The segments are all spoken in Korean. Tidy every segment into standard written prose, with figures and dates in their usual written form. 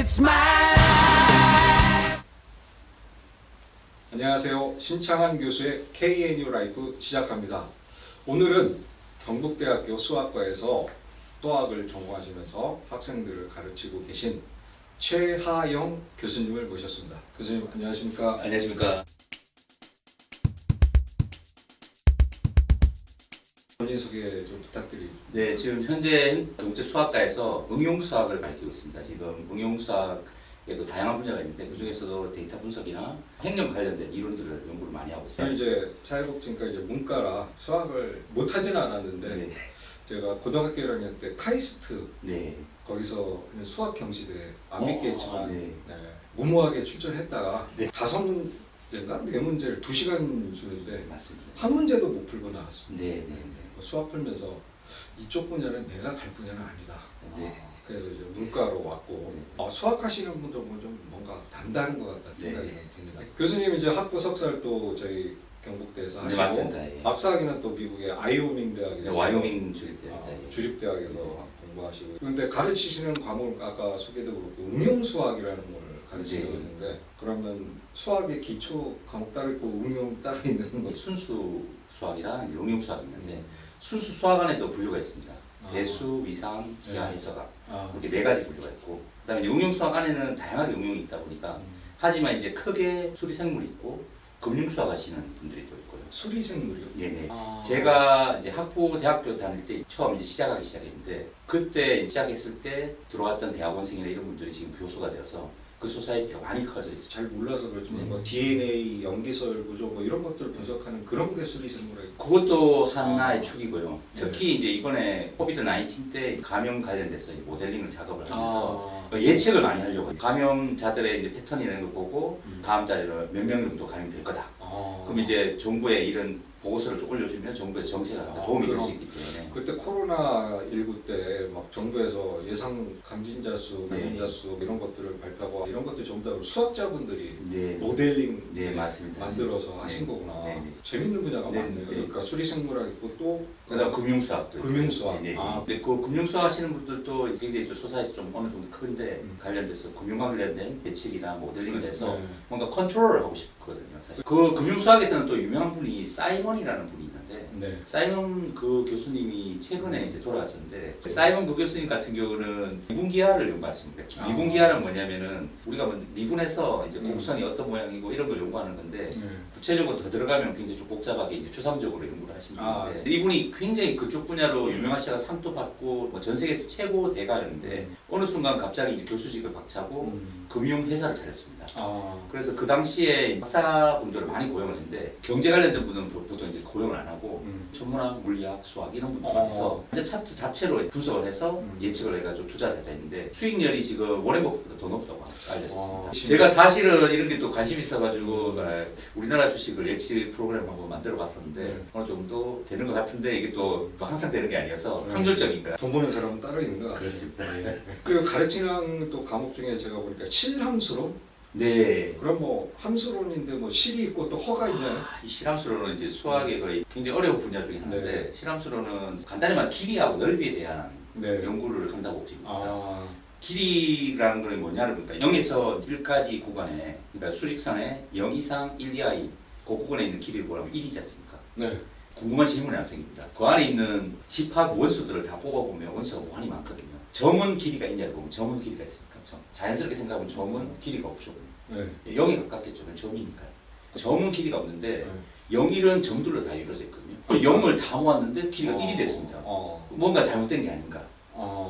It's my life. 안녕하세요. 신창환 교수의 KNU 라이프 시작합니다. 오늘은 경북대학교 수학과에서 수학을 전공하시면서 학생들을 가르치고 계신 최하영 교수님을 모셨습니다. 교수님 안녕하십니까? 안녕하십니까. 본인 소개 좀 부탁드립니다. 네, 지금 현재 경북대 수학과에서 응용수학을 가르치고 있습니다. 지금 응용수학에도 다양한 분야가 있는데 그 중에서도 데이터 분석이나 횡령 관련된 이론들을 연구를 많이 하고 있어요. 저는 이제 사회복지니까 이제 문과라 수학을 못하지는 않았는데 네. 제가 고등학교 1학년 때 카이스트 네. 거기서 수학 경시대 안 믿겠지만 네. 무모하게 출전했다가 네. 5문제인가 4문제를 2시간 주는데 맞습니다. 한 문제도 못 풀고 나왔습니다. 네, 네, 수학 풀면서 이쪽 분야는 내가 갈 분야는 아니다. 네. 그래서 이제 문과로 왔고 수학하시는 분들은 좀 뭔가 남다른 것 같다 생각이 네. 듭니다. 교수님 이제 학부 석사를 또 저희 경북대에서 네, 하시고 맞습니다. 예. 박사학위는 또 미국의 아이오밍 대학에서 네, 와이오밍 주립대. 주립대학에서 공부하시고 그런데 가르치시는 과목 아까 소개도 그렇고 응용수학이라는 걸 가르치고 네. 있는데 그러면 수학의 기초 과목 따로 있고 응용 따로 있는 거 순수 수학이랑 이제 응용수학이 있는데 순수 수학 안에도 분류가 있습니다. 대수, 위상, 기하, 네. 해석학 아, 이렇게 4가지 분류가 있고 그다음에 이제 응용수학 안에는 다양하게 응용이 있다 보니까 하지만 이제 크게 수리생물이 있고 금융수학 하시는 분들이 또 있고요. 수리생물이요? 네네. 아. 제가 이제 학부 대학교 다닐 때 처음 이제 시작하기 시작했는데 그때 시작했을 때 들어왔던 대학원생이나 이런 분들이 지금 교수가 되어서 그 소사이티가 많이 커져 있어요. 잘 몰라서 그렇지만 네. 뭐 DNA, 염기설 구조 뭐 이런 것들 분석하는 그런 게 수리생물이고 그것도 하나의 축이고요. 네. 특히 이제 이번에 코비드 19 때 감염 관련돼서 이제 모델링을 작업을 하면서 아. 예측을 많이 하려고 해요. 감염자들의 이제 패턴이라는 걸 보고 음. 다음 달에는 몇 명 정도 감염될 거다. 그럼 이제 정부에 이런 보고서를 좀 올려주면 정부에서 정책에 도움이 될 수 있기 때문에 그때 코로나 19 때 막 정부에서 예상 감진자 수, 네. 감염자 수 이런 것들을 발표하고 이런 것들 전부 다 수학자분들이 네. 모델링 네, 이제 맞습니다. 만들어서 네. 하신 거구나. 네, 네. 재밌는 분야가 네, 많네요. 네. 그러니까 수리생물학 있고 또 그다음 금융수학도 금융수학. 네, 네. 아. 근데 그 금융수학 하시는 분들도 굉장히 좀 소사이티 좀 어느 정도 큰데 관련돼서 금융 관련된 예측이나 모델링을 해서 네. 뭔가 컨트롤을 하고 싶거든요. 사실 그 금융수학에서는 또 유명한 분이 사이먼이라는 분이 있는데 네. 사이먼 그 교수님이 최근에 이제 돌아가셨는데 사이먼 그 교수님 같은 경우는 미분기하를 연구하십니다. 아. 미분기하는 뭐냐면은 우리가 뭐 미분해서 이제 음. 곡선이 어떤 모양이고 이런 걸 연구하는 건데 네. 구체적으로 더 들어가면 굉장히 좀 복잡하게 이제 추상적으로 연구를 하시는 아. 분인데 이분이 굉장히 그쪽 분야로 유명하시다가 상도 받고 뭐 전 세계에서 최고 대가였는데 어느 순간 갑자기 이제 교수직을 박차고 금융 회사를 차렸습니다. 아. 그래서 그 당시에 박사분들을 많이 고용을 했는데 경제 관련된 분들은 보통 이제 고용을 안 하고 천문학, 물리학, 수학 이런 분들만 해서 이제 차트 자체로 분석을 해서 예측을 해가지고 투자를 하자 했는데 수익률이 지금 워렌 버핏보다 더 높다고 알려졌습니다. 제가 사실은 이런 게 또 관심이 있어가지고 우리나라 주식을 예측 프로그램 한번 만들어봤었는데 네. 어느 정도 되는 것 같은데 이게 또 항상 되는 게 아니어서 네. 확률적인가요? 돈 버는 사람은 따로 있는 것 같아요. 그렇습니다. 네. 그리고 가르치는 또 과목 중에 제가 보니까 실함수론? 네. 그럼 뭐 함수론인데 뭐 실이 있고 또 허가 있나요? 이 실함수로는 이제 수학의 거의 굉장히 어려운 분야 중에 하나인데 네. 실함수로는 간단히 말하면 길이하고 넓이에 대한 네. 연구를 한다고 보십니다. 아. 길이라는 건 뭐냐를 보니까 0에서 1까지 구간에 그러니까 수직선에 0 이상 1 이하의 그 구간에 있는 길이를 보라면 1이지 않습니까? 네. 궁금한 질문이 하나 생깁니다. 그 안에 있는 집합 원수들을 다 뽑아보면 원수가 무한히 많거든요. 점은 길이가 있냐를 보면 점은 길이가 있습니까? 점. 자연스럽게 생각하면 점은 길이가 없죠. 네. 0에 가깝겠죠. 점이니까요. 점은 길이가 없는데 네. 0일은 점들로 다 이루어져 있거든요. 0을 다 모았는데 길이가 1이 됐습니다. 뭔가 잘못된 게 아닌가.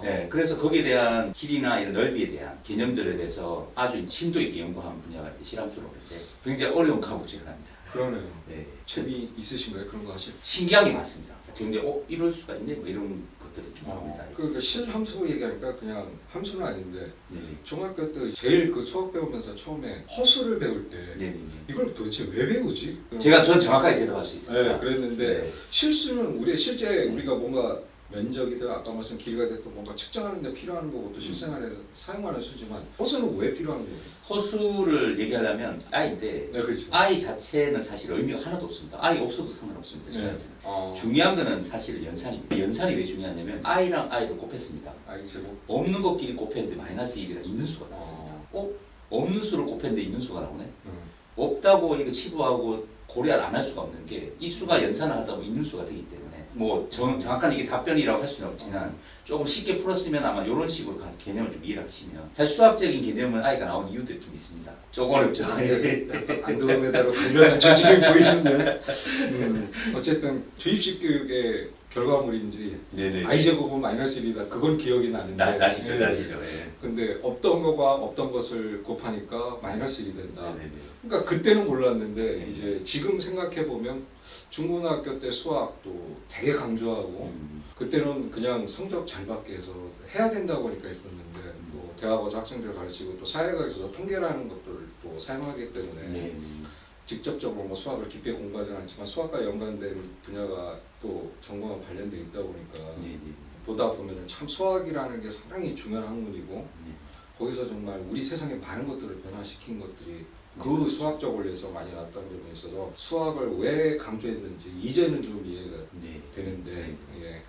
네, 그래서 거기에 대한 길이나 이런 넓이에 대한 개념들에 대해서 아주 심도 있게 연구하는 분야가 이제 실험수로인데 굉장히 어려운 과목 중에 하나입니다. 그러네요. 네, 재미 있으신가요? 그런 거 하실? 신기한 게 많습니다. 굉장히 이럴 수가 있네 뭐 이런 것들이 좀 나옵니다. 그 실함수 얘기하니까 그냥 함수는 아닌데 네, 중학교 때 제일 그 수학 배우면서 처음에 허수를 배울 때 네, 네. 이걸 도대체 왜 배우지? 제가 전 정확하게 대답할 수 있습니다. 네, 그랬는데 네. 실수는 실제 우리가 뭔가 면적이든 아까 말씀 길이가 됐든 뭔가 측정하는 데 필요한 거고 또 실생활에서 사용하는 수지만 호수는 왜 필요한 거예요? 호수를 얘기하려면 I인데 네, 그렇죠. I 자체는 사실 의미가 하나도 없습니다. I 없어도 상관없습니다. 저희한테는. 중요한 거는 사실 연산입니다. 연산이 왜 중요하냐면 I랑 I를 곱했습니다. I 제곱. 없는 것끼리 곱했는데 마이너스 1이라 있는 수가 나왔습니다. 없는 수를 곱했는데 있는 수가 나오네? 없다고 이거 치부하고 고려를 안 할 수가 없는 게 이 수가 연산을 하다 보면 있는 수가 되기 때문에 뭐 정확한 이게 답변이라고 할 수는 없지만 조금 쉽게 풀었으면 아마 이런 식으로 개념을 좀 이해를 하시면 사실 수학적인 개념은 I가 나온 이유들이 좀 있습니다. 조금 어렵죠. 안드로메다로 관련한 전쟁이 보이는데 어쨌든 주입식 교육의 결과물인지 네네. I 제곱은 마이너스 1이다 그건 기억이 나는데 나시죠. 네. 나시죠. 예. 근데 없던 거가 없던 것을 곱하니까 마이너스 1이 된다. 네네네. 그러니까 그때는 몰랐는데 네. 이제 지금 생각해 보면 중고등학교 때 수학도 되게 강조하고 그때는 그냥 성적 잘 받게 해서 해야 된다고 하니까 했었는데 뭐 대학 와서 학생들 가르치고 또 사회과에서 통계라는 것들을 또 사용하기 때문에 네. 직접적으로 뭐 수학을 깊게 공부하지는 않지만 수학과 연관된 분야가 또 전공과 관련돼 있다 보니까 네네. 보다 보면 참 수학이라는 게 상당히 중요한 학문이고 네. 거기서 정말 우리 세상에 많은 것들을 변화시킨 것들이 그 그렇죠. 수학적 원리에서 많이 나왔다는 부분에 있어서 수학을 왜 강조했는지 이제는 좀 이해가 네. 되는데 예,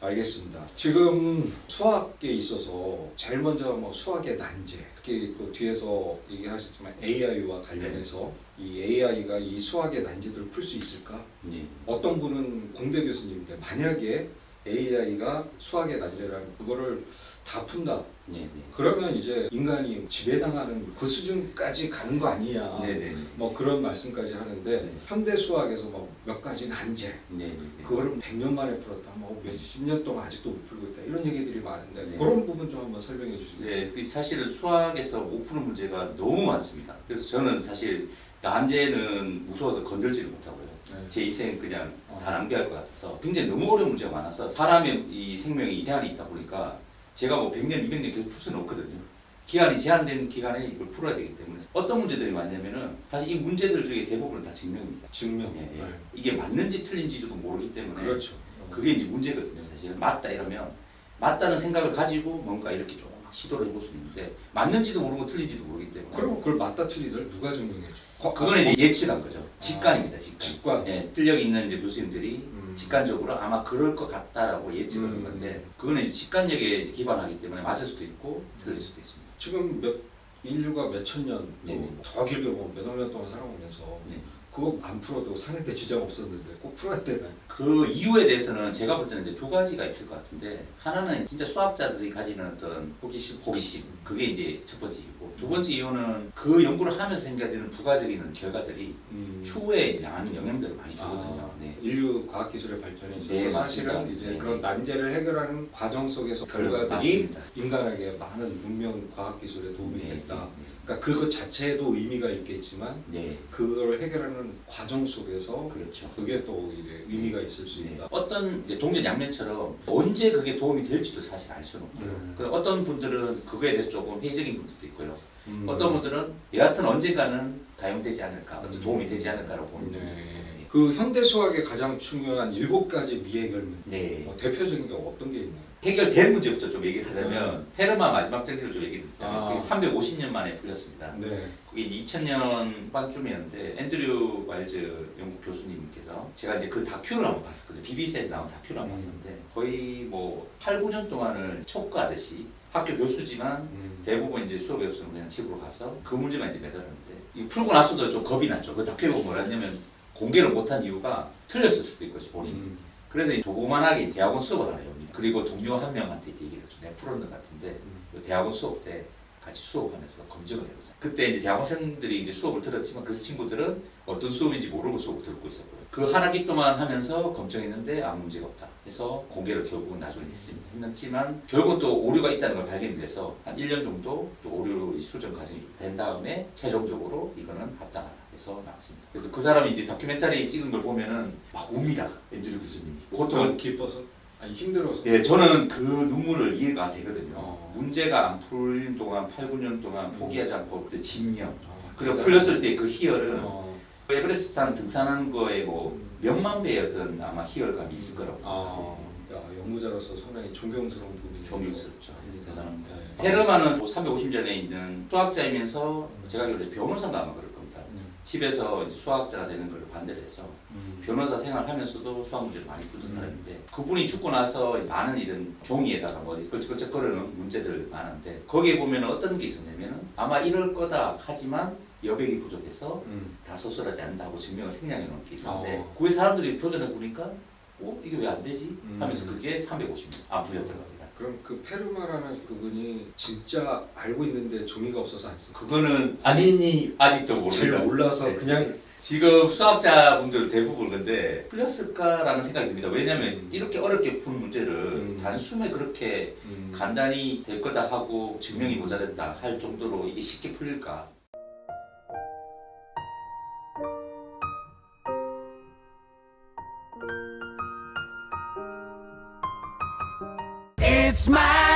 알겠습니다. 지금 수학에 있어서 제일 먼저 뭐 수학의 난제 특히 그 뒤에서 얘기하셨지만 AI와 관련해서 이 AI가 이 수학의 난제들을 풀 수 있을까? 네. 어떤 분은 공대 교수님인데 만약에 AI가 수학의 난제라면 그거를 다 푼다. 네. 그러면 이제 인간이 지배당하는 그 수준까지 가는 거 아니냐. 네네. 뭐 그런 말씀까지 하는데 네. 현대 수학에서 뭐 몇 가지 난제 네. 그거를 100년 만에 풀었다. 뭐 몇십 년 동안 아직도 못 풀고 있다. 이런 얘기들이 많은데 네. 그런 부분 좀 한번 설명해 주시겠어요? 네, 그 사실은 수학에서 못 푸는 문제가 너무 많습니다. 그래서 저는 사실 난제는 무서워서 건들지를 못하고요. 네. 제 인생 그냥 다 낭비할 것 같아서 굉장히 너무 어려운 문제가 많아서 사람의 이 생명이 제한이 있다 보니까 제가 뭐 100년, 200년 계속 풀 수는 없거든요. 기간이 제한된 기간에 이걸 풀어야 되기 때문에 어떤 문제들이 많냐면은 사실 이 문제들 중에 대부분은 다 증명입니다. 증명. 예, 예. 네. 이게 맞는지 틀린지도 모르기 때문에 그렇죠. 그게 이제 문제거든요. 사실 맞다 이러면 맞다는 생각을 가지고 뭔가 이렇게 조금 막 시도를 해볼 수 있는데 맞는지도 모르고 틀린지도 모르기 때문에 그럼 그걸 맞다 틀리들 누가 증명해줘? 그거는 이제 예측한 거죠. 직관입니다. 직관. 직관. 예, 실력 있는 이제 교수님들이 직관적으로 아마 그럴 것 같다라고 예측을 한 건데 그거는 이제 직관력에 이제 기반하기 때문에 맞을 수도 있고 틀릴 수도 있습니다. 지금 인류가 몇천 년, 네네. 더 길게 보면 몇억 년 동안 살아오면서 네. 그거 안 풀어도 사는데 지장 없었는데 꼭 풀어야 되나요? 그 이유에 대해서는 제가 볼 때는 이제 두 가지가 있을 것 같은데 하나는 진짜 수학자들이 가지는 어떤 호기심 그게 이제 첫 번째 이유고 두 번째 이유는 그 연구를 하면서 생겨나는 부가적인 결과들이 추후에 이제 많은 영향들을 많이 주거든요. 네. 인류 과학기술의 발전에 있어서 네, 사실은 맞습니다. 이제 네, 그런 네. 난제를 해결하는 과정 속에서 결과들이 맞습니다. 인간에게 많은 문명 과학기술에 도움이 네, 됐다. 네, 그러니까 그것 자체에도 의미가 있겠지만 네. 그걸 해결하는 과정 속에서 그렇죠. 그게 또 이제 의미가 있을 수 네. 있다. 어떤 이제 동전 양면처럼 언제 그게 도움이 될지도 사실 알 수는 없고요. 그리고 어떤 분들은 그거에 대해서 조금 회의적인 분들도 있고요. 어떤 분들은 여하튼 언젠가는 사용되지 않을까, 도움이 되지 않을까라고 보는 분들도 있고. 네. 그 현대 수학의 가장 중요한 7가지 미해결문 네. 대표적인 게 어떤 게 있나요? 해결된 문제부터 좀 얘기를 하자면 페르마 마지막 정리를 좀 얘기를 드리자면 아. 그게 350년 만에 풀렸습니다. 네. 그게 2000년 반쯤이었는데 앤드류 와일즈 영국 교수님께서 제가 이제 그 다큐를 한번 봤었거든요. BBC에 나온 다큐를 한번 봤었는데 거의 뭐 8, 9년 동안을 촉구하듯이 학교 교수지만 대부분 이제 수업이 없으면 그냥 집으로 가서 그 문제만 이제 매달았는데 이 풀고 나서도 좀 겁이 났죠. 그 다큐에 보면 뭐라 했냐면 공개를 못한 이유가 틀렸을 수도 있고 본인이. 그래서 이 조그만하게 대학원 수업을 하나 엽니다. 그리고 동료 한 명한테 얘기를 좀 내가 풀었는 것 같은데 그 대학원 수업 때 같이 수업하면서 검증을 해보자. 그때 이제 대학원생들이 이제 수업을 들었지만 그 친구들은 어떤 수업인지 모르고 수업을 듣고 있었고요. 그 한 학기 동안 하면서 검증했는데 아무 문제가 없다. 해서 공개를 결국은 나중에 했습니다. 했지만 결국 또 오류가 있다는 걸 발견돼서 한 1년 정도 또 오류 수정 과정이 된 다음에 최종적으로 이거는 합당하다 해서 나왔습니다. 그래서 그 사람이 이제 다큐멘터리 찍은 걸 보면은 막 웁니다. 앤드류 교수님이. 고통은 기뻐서? 아니 힘들어서? 예, 저는 그 눈물을 이해가 되거든요. 어. 문제가 안 풀린 동안 8, 9년 동안 포기하지 않고 그 집념. 그리고 대단하네. 풀렸을 때 그 희열은 에베레스트산 등산하는 거에 뭐 몇만 배의 어떤 아마 희열감이 있을 거라고 생각해요. 야, 근무자로서 상당히 존경스러운 분이 존경스럽죠. 대단합니다. 네. 페르마는 350년에 있는 수학자이면서 제가 알기로 변호사인가 아마 그럴 겁니다. 집에서 이제 수학자가 되는 걸 반대를 해서 변호사 생활하면서도 수학 문제를 많이 푸는 사람인데 그분이 죽고 나서 많은 이런 종이에다가 뭐 걸적거리는 문제들 많은데 거기에 보면 어떤 게 있었냐면은 아마 이럴 거다 하지만 여백이 부족해서 다 소설하지 않는다고 증명을 생략해 놓은 게 있었는데 그게 사람들이 도전해 보니까 이게 왜 안 되지? 하면서 그게 350년 앞으로였던 겁니다. 그럼 그 페르마라는 그분이 진짜 알고 있는데 종이가 없어서 안 쓴 거예요? 그거는 아직도 잘 모릅니다. 몰라서 네. 그냥 지금 수학자분들 대부분 근데 풀렸을까라는 생각이 듭니다. 왜냐하면 이렇게 어렵게 푼 문제를 단숨에 그렇게 간단히 될 거다 하고 증명이 모자랐다 할 정도로 이게 쉽게 풀릴까? It's my